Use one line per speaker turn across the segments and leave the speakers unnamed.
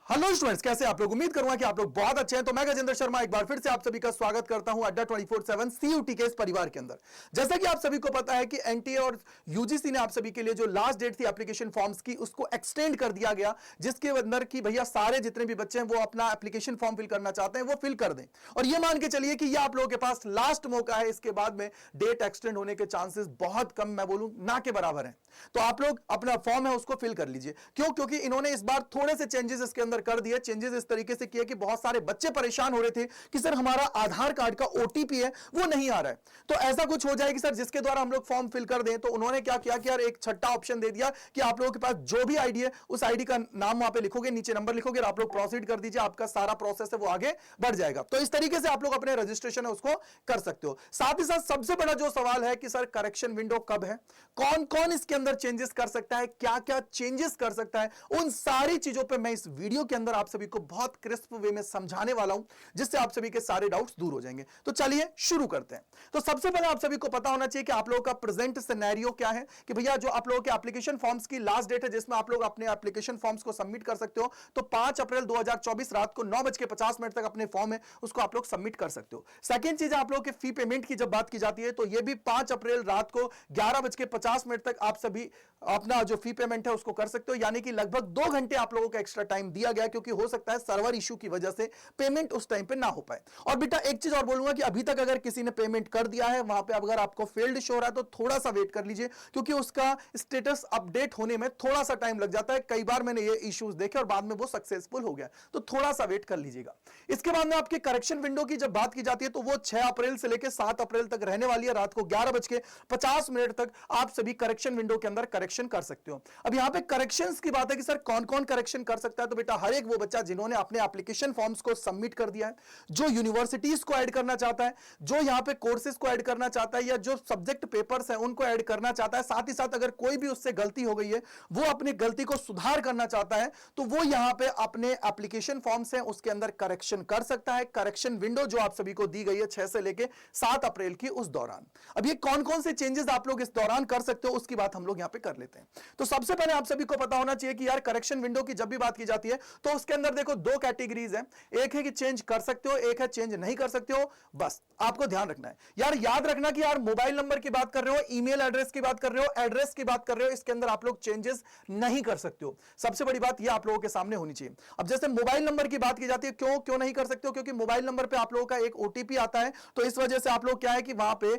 Hello students, कैसे आप लोग? उम्मीद करूंगा कि आप लोग बहुत अच्छे हैं। तो मैं गजेंद्र शर्मा एक बार फिर से आप सभी का स्वागत करता हूं अड्डा 24/7 सीयूटी के इस परिवार के अंदर। जैसा कि आप सभी को पता है कि एनटीए और यूजीसी ने आप सभी के लिए जो लास्ट डेट थी एप्लीकेशन फॉर्म्स की, उसको एक्सटेंड कर दिया गया, जिसके अंदर कि भैया सारे जितने भी बच्चे हैं वो अपना एप्लीकेशन फॉर्म फिल करना चाहते हैं वो फिल कर दें। और ये मान के चलिए कि ये आप लोगों के पास लास्ट मौका है। इसके बाद में डेट एक्सटेंड होने के चांसेस बहुत कम, मैं बोलूं ना के बराबर है। तो आप लोग अपना फॉर्म है उसको फिल कर लीजिए। क्यों? क्योंकि इन्होंने इस बार थोड़े से चेंजेस इसके अंदर कर दिए। चेंजेस इस तरीके से किए कि बहुत सारे बच्चे परेशान हो रहे थे कि सर हमारा आधार कार्ड का ओटीपी है वो नहीं आ रहा है। तो ऐसा कुछ हो जाए कि सर जिसके द्वारा हम लोग फॉर्म फिल कर दें। तो उन्होंने क्या किया कि यार एक छठा ऑप्शन दे दिया कि आप लोगों के पास जो भी आईडी है उस आईडी का नाम वहां पे लिखोगे, नीचे नंबर लिखोगे और आप लोग प्रोसीड कर दीजिए। आपका सारा प्रोसेस है वो आगे बढ़ जाएगा। तो इस तरीके से आप लोग अपने रजिस्ट्रेशन है उसको कर सकते हो। साथ ही साथ सबसे बड़ा जो सवाल है कि सर करेक्शन विंडो कब है, कौन कौन इसके अंदर चेंजेस कर सकता है, क्या क्या चेंजेस कर सकता है, उन सारी चीजों पे मैं इस वीडियो के अंदर आप सभी को बहुत क्रिस्प वे में समझाने वाला हूं, जिससे आप सभी के सारे डाउट्स दूर हो जाएंगे। तो चलिए शुरू करते हैं। तो सबसे पहले आप सभी को पता होना चाहिए कि आप लोगों का प्रेजेंट सिनेरियो क्या है, कि भैया जो आप लोगों के एप्लीकेशन फॉर्म्स की लास्ट डेट है जिसमें आप लोग अपने एप्लीकेशन फॉर्म्स को सबमिट कर सकते हो, तो 5 अप्रैल 2024 रात को 9:50 तक अपने फॉर्म है उसको आप लोग सबमिट कर सकते हो। सेकंड चीज, आप लोगों के फी पेमेंट की जब बात की जाती है तो यह भी 5 अप्रैल रात को 11:50 तक आप सभी अपना जो फी पेमेंट है उसको कर सकते हो। यानी कि लगभग 2 घंटे आप लोगों को एक्स्ट्रा टाइम दिया गया, क्योंकि हो सकता है सर्वर इशू की वजह से पेमेंट उस टाइम पे ना हो पाए। और बेटा एक चीज और बोलूंगा कि अभी तक अगर किसी ने पेमेंट कर दिया है, वहां पे अगर आपको फेल्ड शो हो रहा है तो थोड़ा सा वेट कर लीजिए, क्योंकि उसका स्टेटस अपडेट होने में थोड़ा सा टाइम लग जाता है। कई बार मैंने ये इश्यूज देखे और बाद में वो सक्सेसफुल हो गया, तो थोड़ा सा वेट कर लीजिएगा। इसके बाद में आपके करेक्शन विंडो की जब बात की जाती है तो वो 6 अप्रैल से लेकर 7 अप्रैल तक रहने वाली है। रात को 11:50 तक आप सभी करेक्शन विंडो के अंदर करेक्शन कर सकते हो। अब यहां पे करेक्शंस की बात है कि सर कौन कौन करेक्शन कर सकता है। तो बेटा हर एक वो बच्चा जिन्होंने अपने एप्लीकेशन फॉर्म्स को सबमिट कर दिया है, जो यूनिवर्सिटीज को ऐड करना चाहता है, जो यहां पे कोर्सेज को ऐड करना चाहता है, या जो सब्जेक्ट पेपर्स हैं उनको ऐड करना चाहता है, साथ ही साथ अगर कोई भी उससे गलती हो गई है वो अपनी गलती को सुधार करना चाहता है, तो वो यहां पे अपने एप्लीकेशन फॉर्म्स हैं उसके अंदर करेक्शन कर सकता है। करेक्शन विंडो जो आप सभी को दी गई है 6 से लेकर 7 अप्रैल की, उस दौरान अब ये कौन कौन से चेंजेस आप लोग इस दौरान कर सकते हो उसकी बात हम लोग यहां पे कर लेते हैं। तो सबसे पहले आप सभी को पता होना चाहिए कि यार करेक्शन विंडो की जब भी बात की जाती है तो उसके अंदर देखो 2 कैटेगरीज है। एक है कि चेंज कर सकते हो, एक है चेंज नहीं कर सकते हो। बस आपको ध्यान रखना है यार, याद रखना कि यार मोबाइल नंबर की बात कर रहे हो, ईमेल एड्रेस की बात कर रहे हो, एड्रेस की बात कर रहे हो, इसके अंदर आप लोग चेंजेस नहीं कर सकते हो। सबसे बड़ी बात यह आप लोगों के सामने होनी चाहिए। अब जैसे मोबाइल नंबर की बात की जाती है, क्यों क्यों नहीं कर सकते हो? क्योंकि मोबाइल नंबर पे आप लोगों का एक ओटीपी आता है, तो इस वजह से आप लोग क्या है कि वहां पे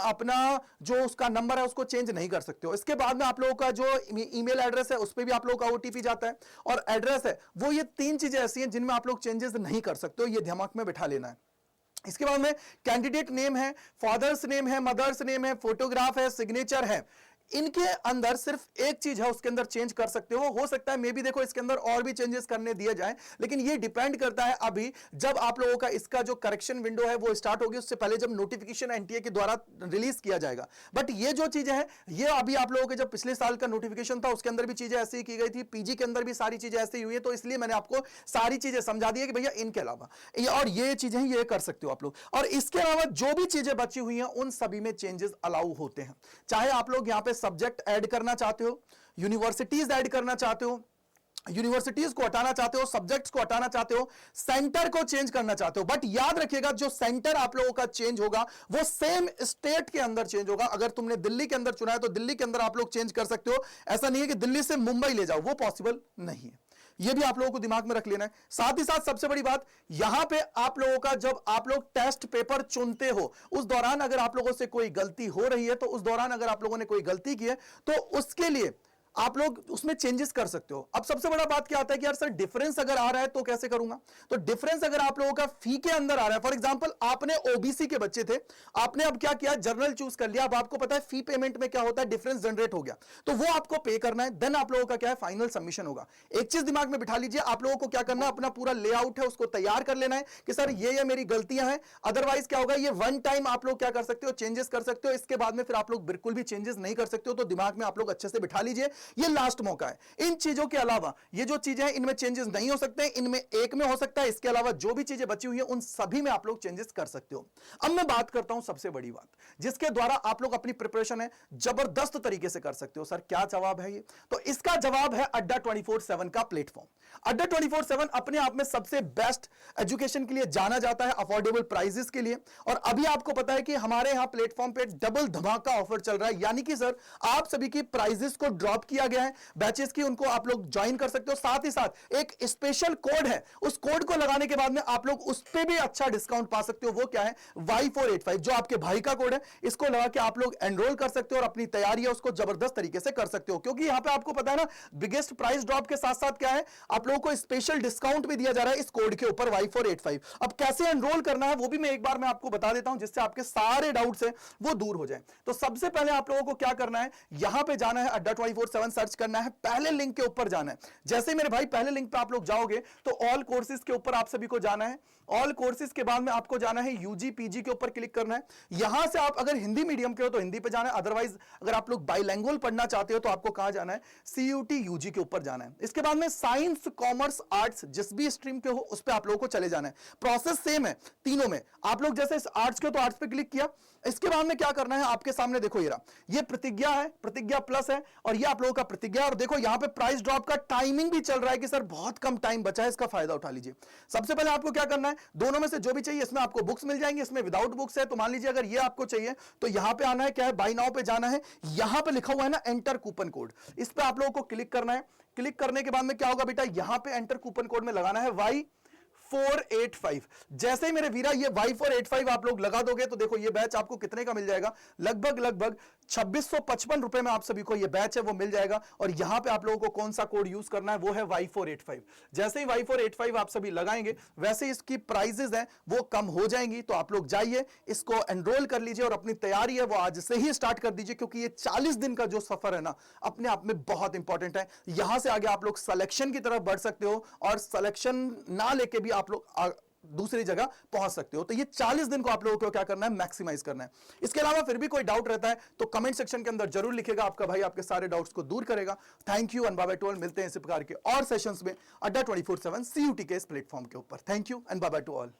अपना जो उसका नंबर है उसको चेंज नहीं कर सकते हो। इसके बाद में आप लोगों का जो ईमेल एड्रेस है उस पर भी आप लोगों का ओटीपी जाता है, और एड्रेस है वो, ये 3 चीजें ऐसी हैं जिनमें आप लोग चेंजेस नहीं कर सकते हो। ये दिमाग में बिठा लेना है। इसके बाद में कैंडिडेट नेम है, फादर्स नेम है, मदर्स नेम है, फोटोग्राफ है, सिग्नेचर है, इनके अंदर सिर्फ एक चीज है उसके अंदर चेंज कर सकते हो सकता है मे भी देखो इसके अंदर और भी चेंजेस करने दिए जाए, लेकिन ये डिपेंड करता है अभी जब आप लोगों का इसका जो करेक्शन विंडो है वो स्टार्ट होगी, उससे पहले जब नोटिफिकेशन एनटीए के द्वारा रिलीज किया जाएगा। बट ये जो चीजें हैं ये अभी आप लोगों के जब पिछले साल का नोटिफिकेशन था उसके अंदर भी चीजें ऐसी की गई थी, पीजी के अंदर भी सारी चीजें ऐसी हुई है, तो इसलिए मैंने आपको सारी चीजें समझा दी है कि भैया इनके अलावा और ये चीजें ये कर सकते हो आप लोग, और इसके अलावा जो भी चीजें बची हुई हैं उन सभी में चेंजेस अलाउ होते हैं। चाहे आप लोग यहां पे सब्जेक्ट ऐड करना चाहते हो, यूनिवर्सिटीज ऐड करना चाहते हो, यूनिवर्सिटीज को हटाना चाहते हो, सब्जेक्ट्स को हटाना चाहते हो, सेंटर को चेंज करना चाहते हो, बट याद रखिएगा जो सेंटर आप लोगों का चेंज होगा वो सेम स्टेट के अंदर चेंज होगा। अगर तुमने दिल्ली के अंदर चुना है तो दिल्ली के अंदर आप लोग चेंज कर सकते हो। ऐसा नहीं है कि दिल्ली से मुंबई ले जाओ, वो पॉसिबल नहीं है। यह भी आप लोगों को दिमाग में रख लेना है। साथ ही साथ सबसे बड़ी बात यहां पे आप लोगों का जब आप लोग टेस्ट पेपर चुनते हो उस दौरान अगर आप लोगों से कोई गलती हो रही है, तो उस दौरान अगर आप लोगों ने कोई गलती की है तो उसके लिए आप लोग उसमें चेंजेस कर सकते हो। अब सबसे बड़ा बात क्या आता है कि यार सर डिफरेंस अगर आ रहा है तो कैसे करूंगा? तो डिफरेंस अगर आप लोगों का फी के अंदर आ रहा है, फॉर एग्जांपल आपने ओबीसी के बच्चे थे, आपने अब क्या किया, जनरल चूज कर लिया। अब आपको पता है फी पेमेंट में क्या होता है, डिफरेंस जनरेट हो गया, तो वो आपको पे करना है। देन आप लोगों का क्या है, फाइनल सबमिशन होगा। एक चीज दिमाग में बिठा लीजिए, आप लोगों को क्या करना है, अपना पूरा लेआउट है उसको तैयार कर लेना है कि सर ये मेरी गलतियां हैं। अदरवाइज क्या होगा, ये वन टाइम आप लोग क्या कर सकते हो, चेंजेस कर सकते हो। इसके बाद में फिर आप लोग बिल्कुल भी चेंजेस नहीं कर सकते हो। तो दिमाग में आप लोग अच्छे से बिठा लीजिए ये लास्ट मौका है। इन चीजों के अलावा ये जो चीजें हैं इनमें चेंजेस नहीं हो सकते, इनमें एक में हो सकता है, इसके अलावा जो भी चीजें बची हुई है उन सभी में आप लोग चेंजेस कर सकते हो। अब मैं बात करता हूं सबसे बड़ी बात जिसके द्वारा आप लोग अपनी प्रिपरेशन है जबरदस्त तरीके से कर सकते हो। सर क्या जवाब है ये? तो इसका जवाब है अड्डा 24/7 का प्लेटफॉर्म। अड्डा 24/7 अपने आप में सबसे बेस्ट एजुकेशन के लिए जाना जाता है, अफोर्डेबल प्राइसेस के लिए। और अभी आपको पता है कि हमारे यहां प्लेटफॉर्म पे डबल धमाका ऑफर चल रहा है, यानी कि सर आप सभी की प्राइसेस को ड्रॉप किया गया है, बैचेस की उनको आप लोग ज्वाइन कर सकते हो। साथ ही साथ एक स्पेशल कोड है, उस कोड को लगाने के बाद में आप लोग उस पर भी अच्छा डिस्काउंट पा सकते हो। वो क्या है? Y485, जो आपके भाई का कोड है, इसको लगा के आप लोग एनरोल कर सकते हो और अपनी तैयारी है उसको जबरदस्त तरीके से कर सकते हो। क्योंकि यहां पे आपको पता है ना, बिगेस्ट प्राइस ड्रॉप के साथ साथ क्या है, आप लोगों को स्पेशल डिस्काउंट भी दिया जा रहा है इस कोड के ऊपर Y485। अब कैसे एनरोल करना है वो भी मैं एक बार मैं आपको बता देता हूं, जिससे आपके सारे डाउट्स हैं वो दूर हो जाए। तो सबसे पहले आप लोगों को क्या करना है, यहां पे जाना है, अड्डा 24/7 सर्च करना है, पहले लिंक के ऊपर जाना है। जैसे मेरे भाई पहले लिंक पे आप लोग जाओगे तो ऑल कोर्सेज के ऊपर आप सभी को जाना है। ऑल कोर्सेज के बाद में आपको जाना है यूजी पीजी के ऊपर क्लिक करना है। यहां से आप अगर हिंदी मीडियम के हो तो हिंदी पे जाना है, अदरवाइज अगर आप लोग बाइलैंग्वेज पढ़ना चाहते हो तो आपको कहां जाना है? सीयूटी यूजी के ऊपर जाना है। इसके बाद में साइंस कॉमर्स आर्ट्स जिस भी स्ट्रीम के हो उस पर आप लोगों को चले जाना है। प्रोसेस सेम है तीनों में। आप लोग जैसे आर्ट्स के हो तो आर्ट्स पे क्लिक किया। इसके बाद में क्या करना है, आपके सामने देखो ये रहा, ये प्रतिज्ञा है, प्रतिज्ञा प्लस है, और ये आप लोगों का प्रतिज्ञा। और देखो यहां पे प्राइस ड्रॉप का टाइमिंग भी चल रहा है कि सर बहुत कम टाइम बचा है, इसका फायदा उठा लीजिए। सबसे पहले आपको क्या करना है, दोनों में से जो भी चाहिए, इसमें आपको बुक्स मिल जाएंगे, इसमें विदाउट बुक्स है। तो मान लीजिए अगर ये आपको चाहिए तो यहां पे आना है, क्या है, बाय नाउ पे जाना है। यहां पे लिखा हुआ है ना एंटर कूपन कोड, इस पे आप लोगों को क्लिक करना है। क्लिक करने के बाद में क्या होगा बेटा, यहां पे एंटर कूपन कोड में लगाना है Y485। जैसे ही मेरे वीरा ये Y485 आप लोग लगा दोगे तो देखो ये बैच आपको कितने का मिल जाएगा, लगभग 2655 रुपए में आप सभी को ये बैच है वो मिल जाएगा। और यहां पे आप लोगों को कौन सा कोड यूज करना है, वो है Y485। जैसे ही Y485 आप सभी लगाएंगे वैसे इसकी प्राइजेस हैं वो कम हो जाएंगी। तो आप लोग जाइए, इसको एनरोल कर लीजिए और अपनी तैयारी है वो आज से ही स्टार्ट कर दीजिए, क्योंकि ये 40 दिन का जो सफर है ना अपने आप में बहुत इंपॉर्टेंट है। यहां से आगे आप लोग सिलेक्शन की तरफ बढ़ सकते हो और सिलेक्शन ना लेके भी आप लोग दूसरी जगह पहुंच सकते हो। तो ये 40 दिन को आप लोगों को क्या करना है, मैक्सिमाइज करना है। इसके अलावा फिर भी कोई डाउट रहता है तो कमेंट सेक्शन के अंदर जरूर लिखेगा, आपका भाई आपके सारे डाउट्स को दूर करेगा। Thank you and bye bye to all. मिलते हैं इसी प्रकार के और सेशंस में अड्डा 24/7 CUT के इस प्लेटफॉर्म के ऊपर। Thank you and bye bye to all.